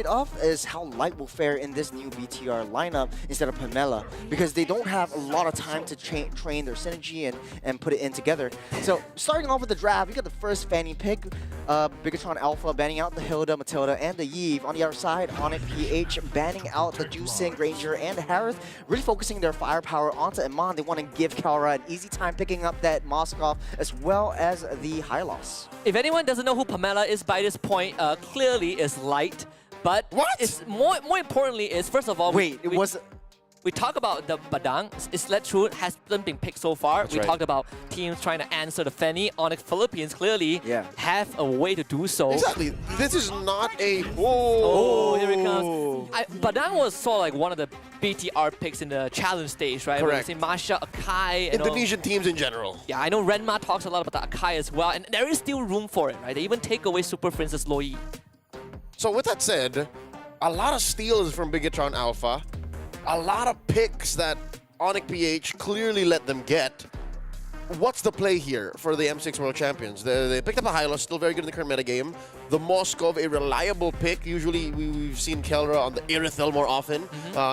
off is how Light will fare in this new BTR lineup instead of Pamela, because they don't have a lot of time to train their synergy and put it in together. So starting off with the draft, we got the first Fanny pick, Bigetron Alpha banning out the Hilda, Matilda, and the Yve. On the other side, Onic PH banning out the Juicing, Granger, and the Harith, really focusing their firepower onto Iman. They want to give Kalra an easy time picking up that Moskov as well as the Hylos. If anyone doesn't know who Pamela is by this point, clearly is Light. But it's more importantly is, first of all, we talk about the Badang. Islet True hasn't been picked so far. We talked about teams trying to answer the Fanny. Onic Philippines clearly have a way to do so. Exactly. This is not a... Oh, here it comes. Badang was sort of like one of the BTR picks in the challenge stage, right? Correct. We see Masha, Akai, Indonesian teams in general. Yeah, I know Renma talks a lot about the Akai as well, and there is still room for it, right? They even take away Super Princess Loi. So with that said, a lot of steals from Bigetron Alpha, a lot of picks that Onic PH clearly let them get. What's the play here for the M6 World Champions? They picked up a Hylos, still very good in the current metagame. The Moskov, a reliable pick. Usually we've seen Kelra on the Irithel more often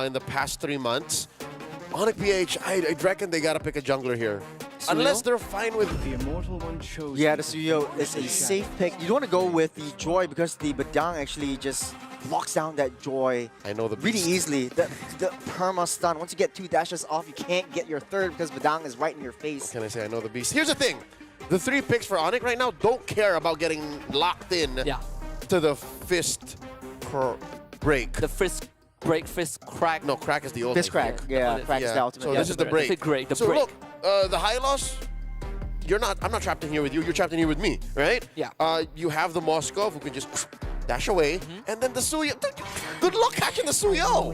in the past 3 months. Onic PH, I'd reckon they gotta pick a jungler here. Suyo? Unless they're fine with the immortal one chose. Yeah, the Suyo is a safe pick. You don't want to go with the Joy because the Badang actually just locks down that Joy really easily. The perma stun. Once you get 2 dashes off, you can't get your third because Badang is right in your face. What can I say? I know the beast. Here's the thing. The 3 picks for Onic right now don't care about getting locked in to the fist break. The fist break, fist crack. No, crack is the ultimate. Fist crack. Yeah, crack is the ultimate. So this is the break. The so break. Look, the Hylos, I'm not trapped in here with you. You're trapped in here with me, right? Yeah. You have the Moskov who can just dash away, and then the Suyo. Good luck catching the Suyo.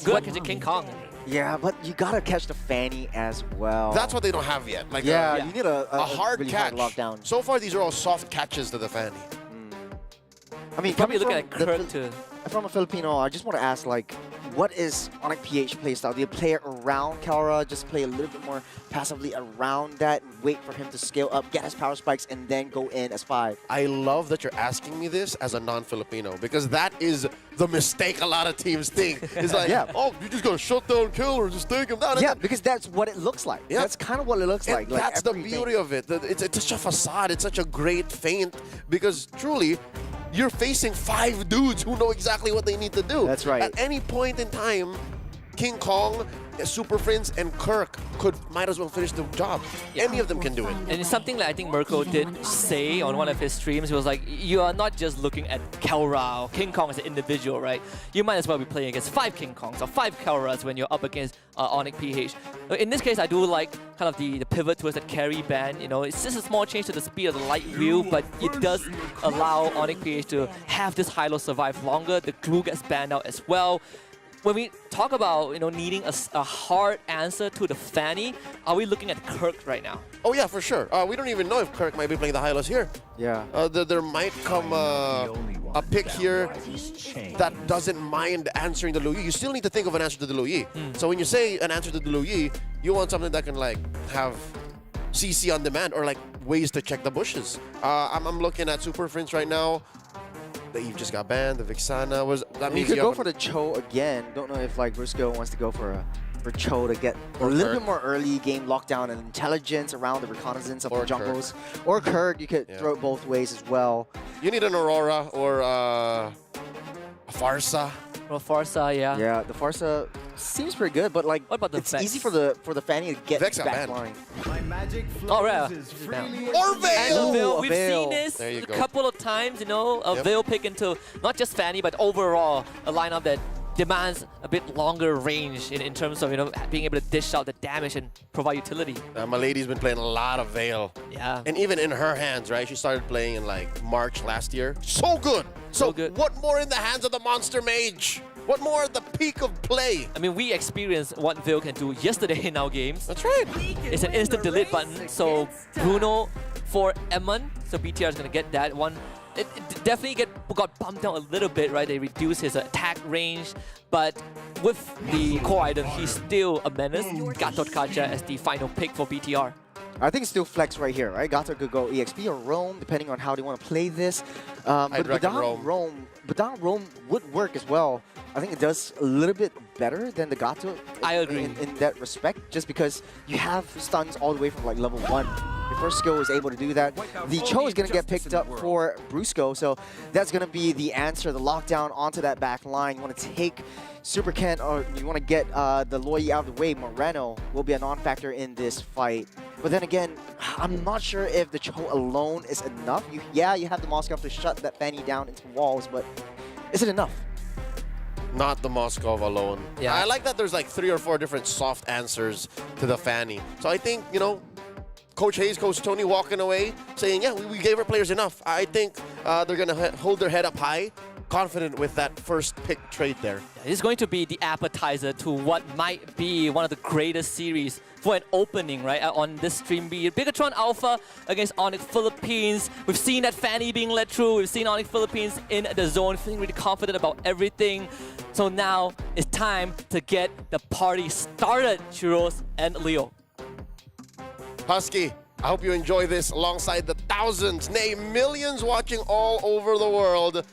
Good luck catching King Kong. Yeah, but you gotta catch the Fanny as well. That's what they don't have yet. Like you need a hard really catch. Hard lockdown. So far, these are all soft catches to the Fanny. I mean, probably look at Kurt too. From a Filipino, I just want to ask, like, what is Onic PH playstyle? Do you play it around Kalra, just play a little bit more passively around that, and wait for him to scale up, get his power spikes, and then go in as 5? I love that you're asking me this as a non-Filipino, because that is the mistake a lot of teams think. It's like, oh, you just gotta shut down Killer, just take him down. Yeah, because that's what it looks like. Yeah. That's kind of what it looks like. That's the beauty of it. It's such a facade. It's such a great feint, because truly, you're facing 5 dudes who know exactly what they need to do. That's right. At any point in time, King Kong, Super Prince, and Kirk might as well finish the job. Any of them can do it. And it's something that I think Mirko did say on one of his streams. He was like, you are not just looking at Kalra or King Kong as an individual, right? You might as well be playing against 5 King Kongs or 5 Kalras when you're up against Onic PH. In this case, I do like kind of the pivot towards the carry ban. You know, it's just a small change to the speed of the light wheel, but it does allow Onic PH to have this Hylo survive longer. The glue gets banned out as well. When we talk about needing a hard answer to the Fanny, are we looking at Kirk right now? Oh yeah, for sure. We don't even know if Kirk might be playing the Hylos here. Yeah. There might come a pick here that doesn't mind answering the Luyi. You still need to think of an answer to the Luyi. So when you say an answer to the Luyi, you want something that can like have CC on demand or like ways to check the bushes. I'm looking at Super Prince right now. The Eve just got banned. The Vixana was. That means you could go for the Cho again. Don't know if like Briscoe wants to go for Cho to get a little bit more early game lockdown and intelligence around the reconnaissance of the jungles. Or Kirk, you could throw it both ways as well. You need an Aurora or a Farsa. Well, Farsa, yeah. Yeah, the Farsa seems pretty good, but like, what about the it's Vex? easy for the Fanny to get Vex back line. My magic Oh, right. Or Veil! Veil. We've seen this a couple of times, a Veil pick into not just Fanny, but overall a lineup that demands a bit longer range in terms of being able to dish out the damage and provide utility. My lady's been playing a lot of Veil. Yeah. And even in her hands, right? She started playing in like March last year. So good! So good. What more in the hands of the Monster Mage? What more at the peak of play? I mean, we experienced what Veil can do yesterday in our games. That's right. It's an instant delete button, so Bruno for Eamon, so BTR is going to get that one. It definitely got bumped down a little bit, right? They reduced his attack range, but with the core item, he's still a menace. Gatot Kaca as the final pick for BTR. I think it's still flex right here, right? Gato could go EXP or Roam, depending on how they want to play this. But reckon Badang Roam would work as well. I think it does a little bit better than the Gato. I agree. In that respect, just because you have stuns all the way from like level 1. Your first skill is able to do that. The Cho is going to get picked up for Brusco, so that's going to be the answer, the lockdown onto that back line. You want to take Super Ken, or you want to get the Loi out of the way. Moreno will be a non-factor in this fight. But then again, I'm not sure if the Cho alone is enough. You have the Moskov to shut that Fanny down into walls, but is it enough? Not the Moskov alone. Yeah. I like that there's like 3 or 4 different soft answers to the Fanny. So I think, you know, Coach Hayes, Coach Tony walking away saying, yeah, we gave our players enough. I think they're going to hold their head up high, confident with that first pick trade there. It's going to be the appetizer to what might be one of the greatest series for an opening, right, on this stream. Be it Bigetron Alpha against Onic Philippines. We've seen that Fanny being led through. We've seen Onic Philippines in the zone, feeling really confident about everything. So now it's time to get the party started, Churros and Leo. Husky, I hope you enjoy this alongside the thousands, nay millions watching all over the world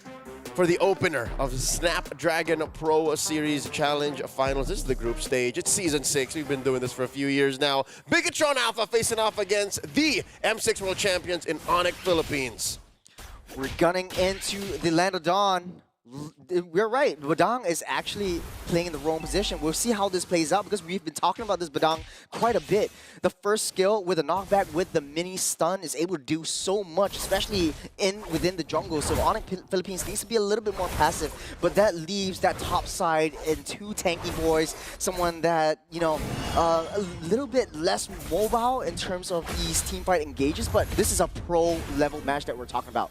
for the opener of Snapdragon Pro Series Challenge Finals. This is the group stage. It's Season 6. We've been doing this for a few years now. Bigetron Alpha facing off against the M6 World Champions in Onic Philippines. We're gunning into the Land of Dawn. We're right. Badang is actually playing in the wrong position. We'll see how this plays out because we've been talking about this Badang quite a bit. The first skill with a knockback with the mini stun is able to do so much, especially within the jungle. So Onic Philippines needs to be a little bit more passive, but that leaves that top side in 2 tanky boys, someone that, you know, a little bit less mobile in terms of these teamfight engages, but this is a pro level match that we're talking about.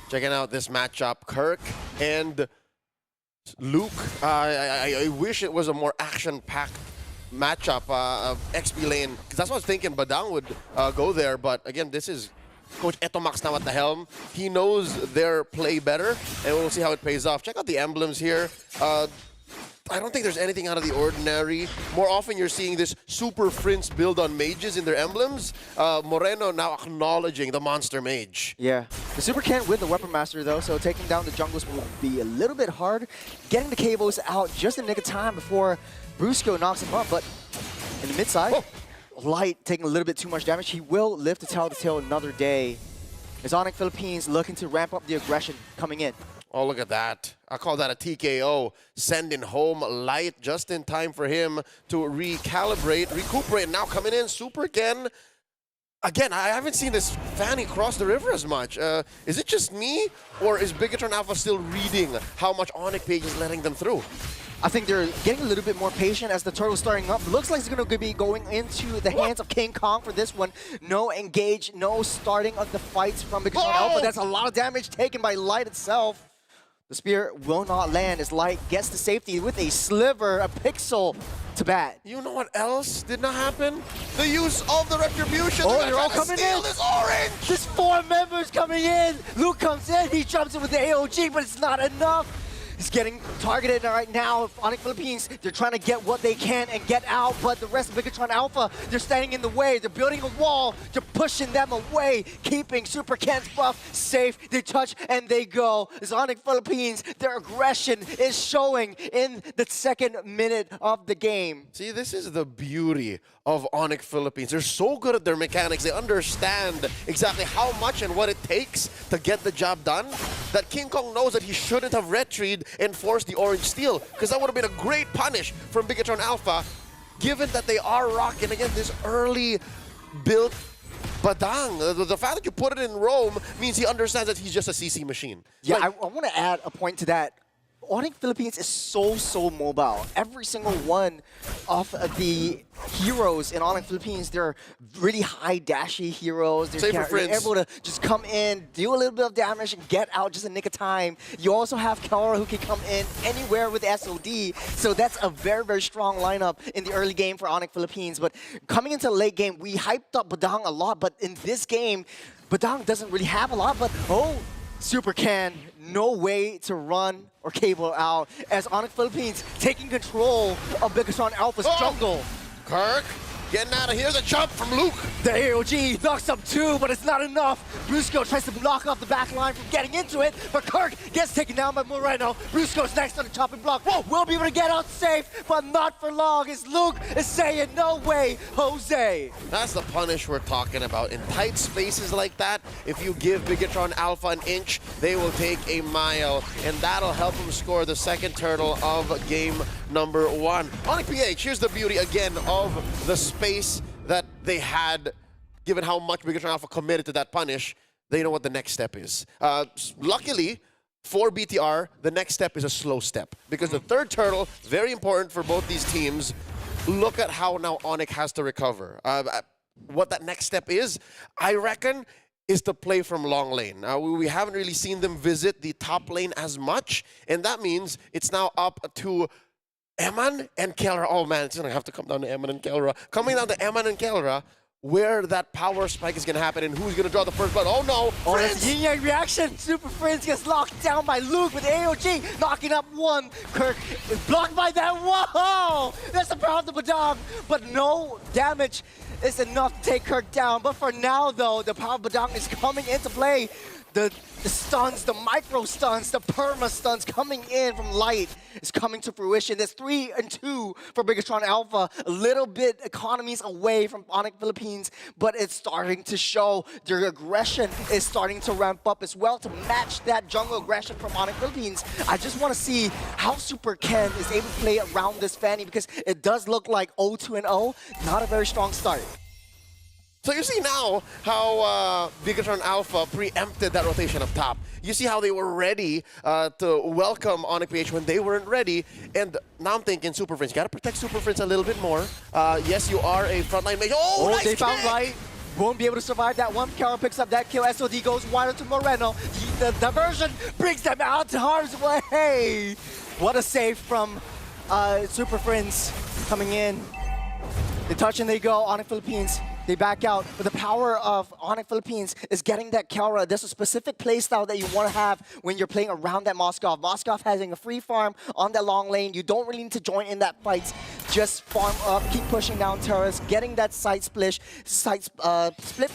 Checking out this matchup, Kirk and Luke. I wish it was a more action-packed matchup of XP lane, because that's what I was thinking Badang would go there. But again, this is Coach Etomax now at the helm. He knows their play better, and we'll see how it pays off. Check out the emblems here. I don't think there's anything out of the ordinary. More often you're seeing this super Prince build on mages in their emblems. Moreno now acknowledging the monster mage. Yeah. The Super can't win the Weapon Master though, so taking down the jungles will be a little bit hard. Getting the cables out just in the nick of time before Brusco knocks him up, but in the mid side, Light taking a little bit too much damage. He will live to tell the tale another day. As Onic Philippines looking to ramp up the aggression coming in. Oh, look at that. I call that a TKO. Sending home Light just in time for him to recalibrate, recuperate. Now coming in, Super Ken. Again, I haven't seen this Fanny cross the river as much. Is it just me, or is Bigetron Alpha still reading how much Onic Page is letting them through? I think they're getting a little bit more patient as the turtle's starting up. Looks like it's going to be going into the hands of King Kong for this one. No engage, no starting of the fights from Bigetron Alpha. That's a lot of damage taken by Light itself. The spear will not land as Light gets to safety with a sliver, a pixel to bat. You know what else did not happen? The use of the retribution. Oh, they're all coming in. This orange. There's 4 members coming in. Luke comes in. He jumps in with the AOG, but it's not enough. He's getting targeted right now. Onic Philippines, they're trying to get what they can and get out, but the rest of Bigetron Alpha, they're standing in the way. They're building a wall. They're pushing them away, keeping Super Ken's buff safe. They touch and they go. As Onic Philippines, their aggression is showing in the 2nd minute of the game. See, this is the beauty of Onic Philippines. They're so good at their mechanics. They understand exactly how much and what it takes to get the job done, that King Kong knows that he shouldn't have retried and forced the orange steal, because that would have been a great punish from Bigetron Alpha, given that they are rocking, again, this early built Badang. The fact that you put it in Rome means he understands that he's just a CC machine. Yeah, Like, I want to add a point to that. Onic Philippines is so mobile. Every single one of the heroes in Onic Philippines, they're really high dashy heroes. They're able to just come in, do a little bit of damage, and get out just in nick of time. You also have Kelra who can come in anywhere with SOD. So that's a very strong lineup in the early game for Onic Philippines. But coming into the late game, we hyped up Badang a lot. But in this game, Badang doesn't really have a lot. But Super Can, no way to run or cable out as Onic Philippines taking control of Bigetron Alpha's jungle. Kirk getting out of here. The jump from Luke. The AOG knocks up 2, but it's not enough. Brusco tries to block off the back line from getting into it, but Kirk gets taken down by Moreno. Brusco's next on the chopping block. Whoa, will be able to get out safe, but not for long. As Luke is saying, no way, Jose. That's the punish we're talking about. In tight spaces like that, if you give Bigetron Alpha an inch, they will take a mile, and that'll help them score the second turtle of game number 1. Onic PH, here's the beauty again of the space that they had, given how much Bigetron Alpha committed to that punish. They know what the next step is. Luckily, for BTR, the next step is a slow step, because the third turtle, very important for both these teams. Look at how now Onic has to recover. What that next step is, I reckon, is to play from long lane. We haven't really seen them visit the top lane as much, and that means it's now up to Eman and Kelra. Oh man, it's gonna have to come down to Eman and Kelra. Coming down to Eman and Kelra, where that power spike is gonna happen and who's gonna draw the first blood. Oh no! Oh, that's yin yang reaction. Super Prince gets locked down by Luke with AOG, knocking up 1. Kirk is blocked by that. Whoa! That's the power of the Badang, but no damage is enough to take Kirk down. But for now, though, the power of Badang is coming into play. The stuns, the micro stuns, the perma stuns coming in from Light is coming to fruition. There's 3 and 2 for Bigetron Alpha. A little bit economies away from Onic Philippines, but it's starting to show. Their aggression is starting to ramp up as well to match that jungle aggression from Onic Philippines. I just want to see how Super Ken is able to play around this Fanny, because it does look like 0-2-0. Not a very strong start. So you see now how Bigetron Alpha preempted that rotation up top. You see how they were ready to welcome Onic PH when they weren't ready. And now I'm thinking Super Friends, you gotta protect Super Friends a little bit more. Yes, you are a frontline mage. Oh, nice they found kick! Light. Won't be able to survive that one. Carol picks up that kill. SOD goes wider to Moreno. The diversion brings them out to harm's way. What a save from Super Friends coming in. They touch and they go. Onic Philippines, they back out. But the power of Onic Philippines is getting that Kelra. There's a specific playstyle that you want to have when you're playing around that Moskov. Moskov having a free farm on that long lane. You don't really need to join in that fight. Just farm up, keep pushing down turrets, getting that split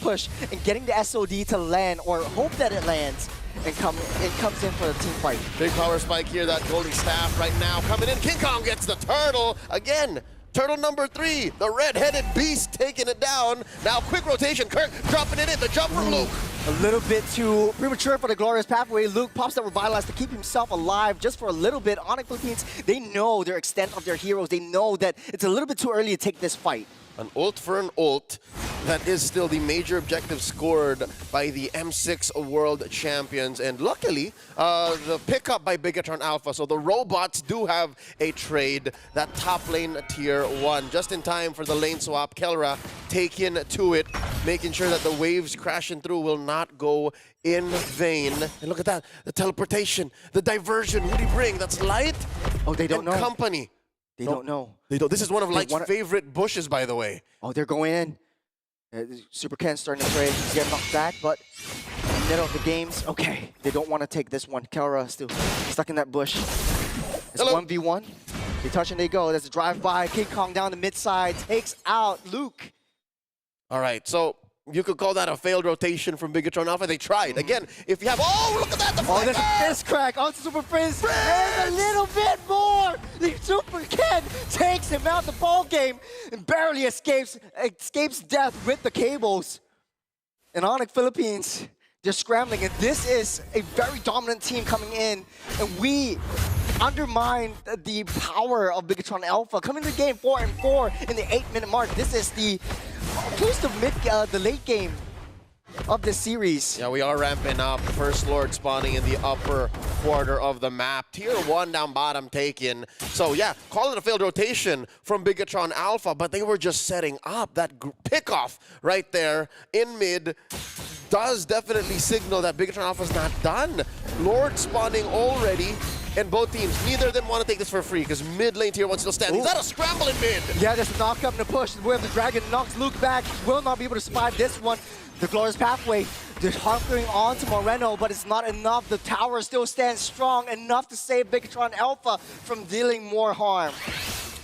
push, and getting the SOD to land, or hope that it lands. And it comes in for the team fight. Big power spike here, that golden staff right now coming in. King Kong gets the turtle again. Turtle number 3, the red-headed beast taking it down. Now quick rotation, Kirk dropping it in, the jump from Luke. A little bit too premature for the glorious pathway. Luke pops that Revitalize to keep himself alive just for a little bit. Onic Philippines, they know their extent of their heroes. They know that it's a little bit too early to take this fight. An ult for an ult. That is still the major objective scored by the M6 World Champions. And luckily, the pickup by Bigetron Alpha. So the robots do have a trade. That top lane tier 1. Just in time for the lane swap. Kelra taken to it, making sure that the waves crashing through will not go in vain. And look at that. The teleportation, the diversion. Who do you bring? That's Light? Oh, they don't know. Company. They don't know. They don't. This is one of Light's favorite bushes, by the way. Oh, they're going in. Super Ken starting to trade. He's getting knocked back, but in the middle of the games, okay, they don't want to take this one. Kelra still stuck in that bush. It's 1v1. They touch and they go. There's a drive-by. King Kong down the mid side, takes out Luke. All right, so you could call that a failed rotation from Bigetron Alpha. They tried. Again, if you have... Oh, look at that! The there's a fist crack onto Super Prince. There's a little bit more. The Super Ken takes him out the ball game and barely escapes death with the cables. And Onic Philippines, they're scrambling. And this is a very dominant team coming in. And we undermine the power of Bigetron Alpha. Coming to the game 4-4 in the 8-minute mark. This is the close to the late game of this series. Yeah, we are ramping up. First Lord spawning in the upper quarter of the map. Tier 1 down bottom taken. So yeah, call it a failed rotation from Bigetron Alpha, but they were just setting up. That pickoff right there in mid does definitely signal that Bigetron Alpha's not done. Lord spawning already. And both teams, neither of them want to take this for free because mid lane tier 1 still standing. Is that a scramble in mid? Yeah, there's a knock up and a push. Where the Dragon knocks Luke back. Will not be able to survive this one. The Glorious Pathway, they're hunkering on to Moreno, but it's not enough. The tower still stands strong enough to save Bigetron Alpha from dealing more harm.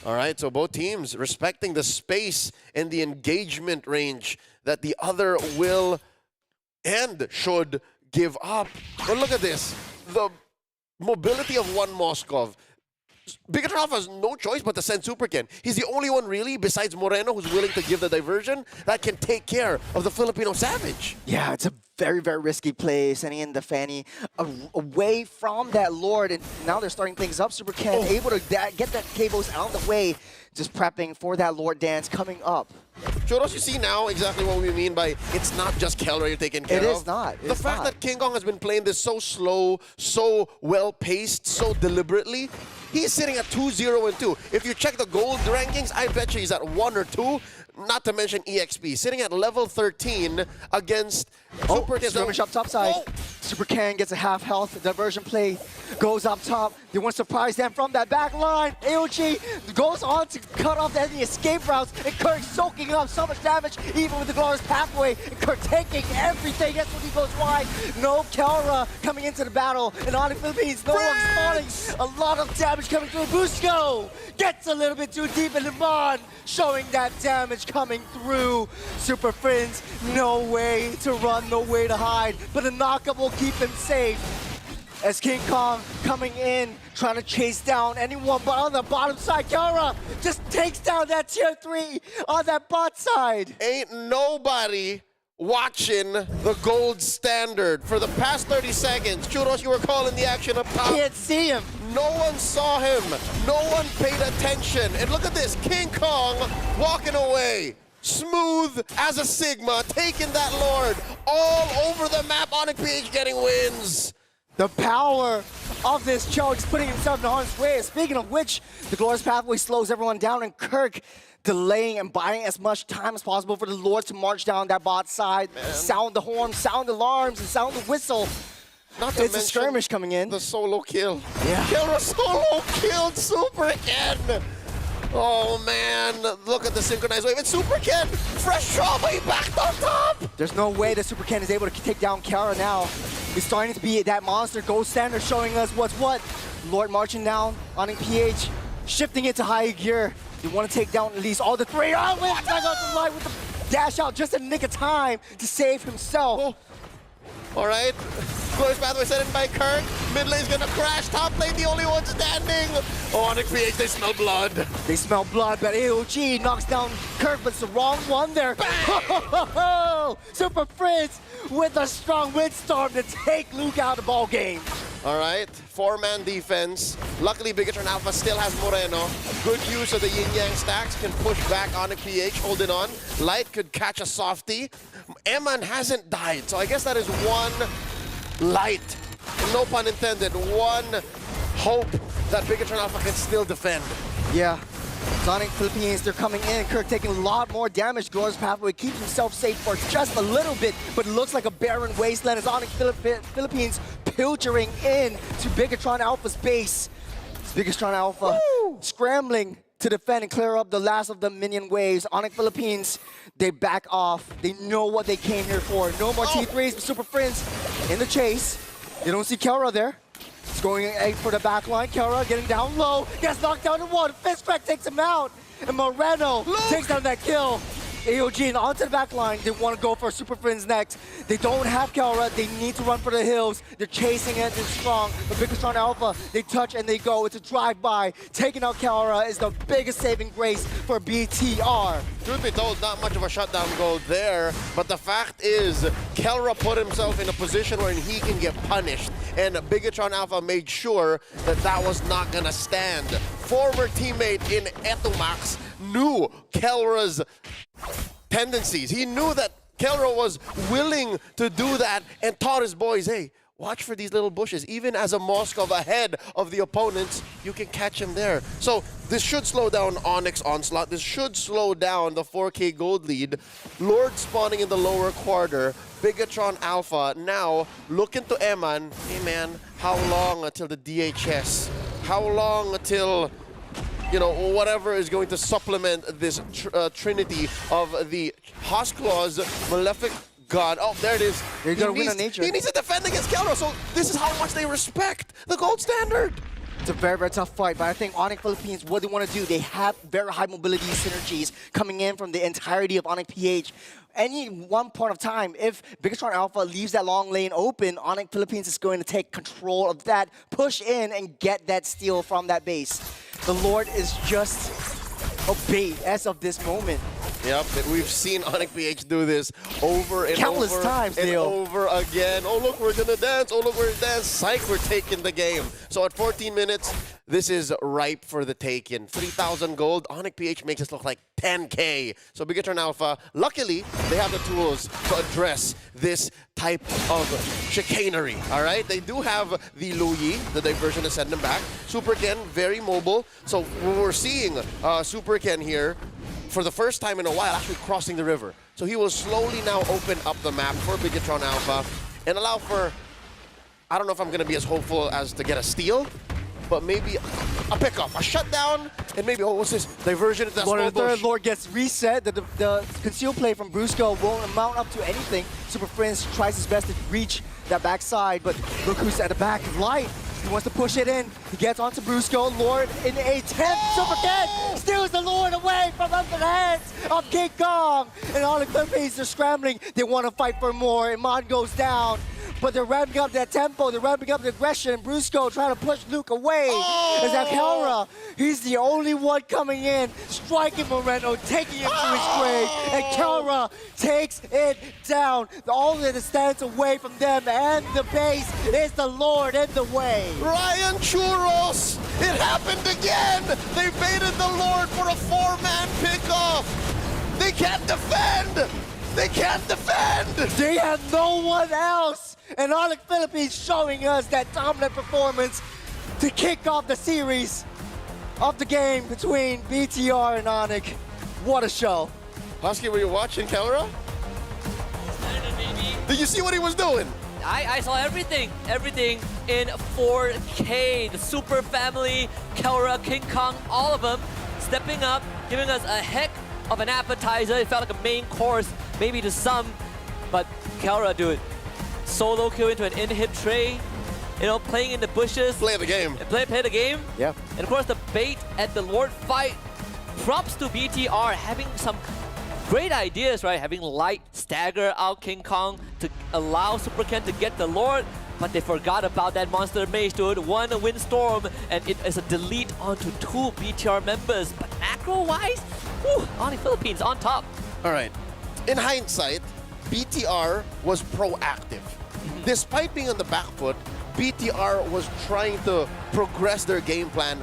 All right, so both teams respecting the space and the engagement range that the other will and should give up. But look at this. The mobility of one Moskov. Bigetron has no choice but to send Super Ken. He's the only one really, besides Moreno, who's willing to give the diversion, that can take care of the Filipino Savage. Yeah, it's a very, very risky play, sending in the Fanny away from that Lord, and now they're starting things up. Super Ken able to get that cables out of the way, just prepping for that Lord dance coming up. Choros, you see now exactly what we mean by it's not just Kelra you're taking care of. It is not. The fact that King Kong has been playing this so slow, so well-paced, so deliberately, he's sitting at 2-0-2. If you check the gold rankings, I bet you he's at 1 or 2. Not to mention EXP, sitting at level 13 against Super Ken. Skirmish up top side. Super Ken gets a half health diversion play, goes up top. They want to surprise them from that back line. AOG goes on to cut off any escape routes, and Kirk soaking up so much damage, even with the Glorious Pathway. And Kirk taking everything. That's when he goes wide. No Kelra coming into the battle. And Onic Philippines, no one spawning. A lot of damage coming through. Busco gets a little bit too deep in the Mon, showing that damage coming through. Super Friends, no way to run, no way to hide, but a knockup will keep them safe. As King Kong coming in, trying to chase down anyone, but on the bottom side, Kelra just takes down that tier 3 on that bot side. Ain't nobody watching the gold standard. For the past 30 seconds, Churros, you were calling the action up top. Can't see him. No one saw him. No one paid attention. And look at this, King Kong walking away. Smooth as a Sigma, taking that Lord all over the map. Onic PH getting wins. The power of this Cho just putting himself in harm's way. Speaking of which, the Glorious Pathway slows everyone down, and Kirk delaying and buying as much time as possible for the Lord to march down that bot side, sound the horn, sound alarms, and sound the whistle. Not to It's a mention skirmish coming in. the solo kill. Yeah. Kelra solo killed Super Ken. Oh man, look at the synchronized wave. It's Super Ken, fresh trauma, he backed on top. There's no way that Super Ken is able to take down Kelra now. He's starting to be that monster gold standard, showing us what's what. Lord marching down, Onic PH, shifting it to high gear. They want to take down at least all the 3. Oh, wait, back out the light with the dash out just in the nick of time to save himself. All right, Glorious Pathway set in by Kirk. Mid lane's gonna crash, top lane the only one standing. Oh, Onic PH, they smell blood. They smell blood, but AOG knocks down Kirk, but it's the wrong one there. Super Frizz with a strong windstorm to take Luke out of the ball game. All right, 4-man defense. Luckily, Bigetron Alpha still has Moreno. Good use of the yin-yang stacks, can push back on the PH, holding on. Light could catch a softie. Eman hasn't died, so I guess that is one light, no pun intended, one hope that Bigetron Alpha can still defend. Yeah. Onic Philippines, they're coming in. Kirk taking a lot more damage. Glorious Pathway keeps himself safe for just a little bit, but it looks like a barren wasteland as Onic Philippines pilchering in to Bigetron Alpha's base. It's Bigetron Alpha scrambling to defend and clear up the last of the minion waves. Onic Philippines, they back off. They know what they came here for. No more T3s, but Super Friends in the chase. You don't see Kelra there. He's going for the back line. Kelra getting down low. Gets knocked down to 1. Fistcrack takes him out. And Moreno takes down that kill. AOG and onto the back line. They want to go for Super Friends next. They don't have Kelra. They need to run for the hills. They're chasing it. They're strong. But Bigetron Alpha, they touch and they go. It's a drive-by. Taking out Kelra is the biggest saving grace for BTR. Truth be told, not much of a shutdown goal there, but the fact is, Kelra put himself in a position where he can get punished, and Bigetron Alpha made sure that that was not gonna stand. Former teammate in Etumax knew Kelra's tendencies. He knew that Kelra was willing to do that and taught his boys, hey, watch for these little bushes. Even as a Moskov ahead of the opponents, you can catch him there. So this should slow down Onyx onslaught. This should slow down the 4K gold lead. Lord spawning in the lower quarter. Bigetron Alpha now looking to Eman. Hey man, how long until the DHS? How long until, you know, whatever is going to supplement this trinity of the Hosclaws, Malefic God. Oh, there it is. They're gonna win on nature. He needs to defend against Kelra, so this is how much they respect the gold standard. It's a very, very tough fight, but I think Onic Philippines, what they want to do, they have very high mobility synergies coming in from the entirety of Onic PH. Any one point of time, if Bigetron Alpha leaves that long lane open, Onic Philippines is going to take control of that, push in, and get that steal from that base. The Lord is just a bait as of this moment. Yep, and we've seen Onic PH do this over and Countless over times, and Neil. over again. Oh, look, we're gonna dance. Oh, look, we're gonna dance. Psych, we're taking the game. So at 14 minutes, this is ripe for the taking. 3,000 gold. Onic PH makes us look like 10K. So Bigetron Alpha, luckily, they have the tools to address this type of chicanery, all right? They do have the Luyi, the diversion to send them back. Super Ken, very mobile. So we're seeing Super Ken here for the first time in a while, actually crossing the river. So he will slowly now open up the map for Bigetron Alpha and allow for, I don't know if I'm going to be as hopeful as to get a steal, but maybe a pickoff, a shutdown, and maybe, oh, what's this? Diversion into that Lord small of the Third bush. Lord gets reset. The concealed play from Brusco won't amount up to anything. Super Prince tries his best to reach that backside, but look who's at the back of light. He wants to push it in. He gets onto Brusco. Lord in a 10th Super Ken steals the Lord away from under the hands of King Kong. And all the Philippines are scrambling. They want to fight for more. Iman goes down. But they're ramping up that tempo, they're ramping up the aggression, and Brusco trying to push Luke away. As Akara, he's the only one coming in, striking Moreno, taking him to his grave, and Kelra takes it down. All that stands away from them and the base is the Lord in the way. Ryan Churros! It happened again! They baited the Lord for a 4-man pickoff! They can't defend! They can't defend! They have no one else! And Onic Philippines showing us that dominant performance to kick off the series of the game between BTR and Onic. What a show. Husky, were you watching Kelra? Did you see what he was doing? I saw everything in 4K. The Super Family, Kelra, King Kong, all of them stepping up, giving us a heck of an appetizer. It felt like a main course, maybe to some, but Kelra, dude, solo kill into an in-hip tray, you know, playing in the bushes. Play the game. Play the game. Yeah. And of course, the bait at the Lord fight. Props to BTR having some great ideas, right? Having Light stagger out King Kong to allow Super Ken to get the Lord, but they forgot about that Monster Mage, dude. One Windstorm, and it is a delete onto 2 BTR members. But macro-wise, Onic Philippines on top. All right. In hindsight, BTR was proactive. Despite being on the back foot, BTR was trying to progress their game plan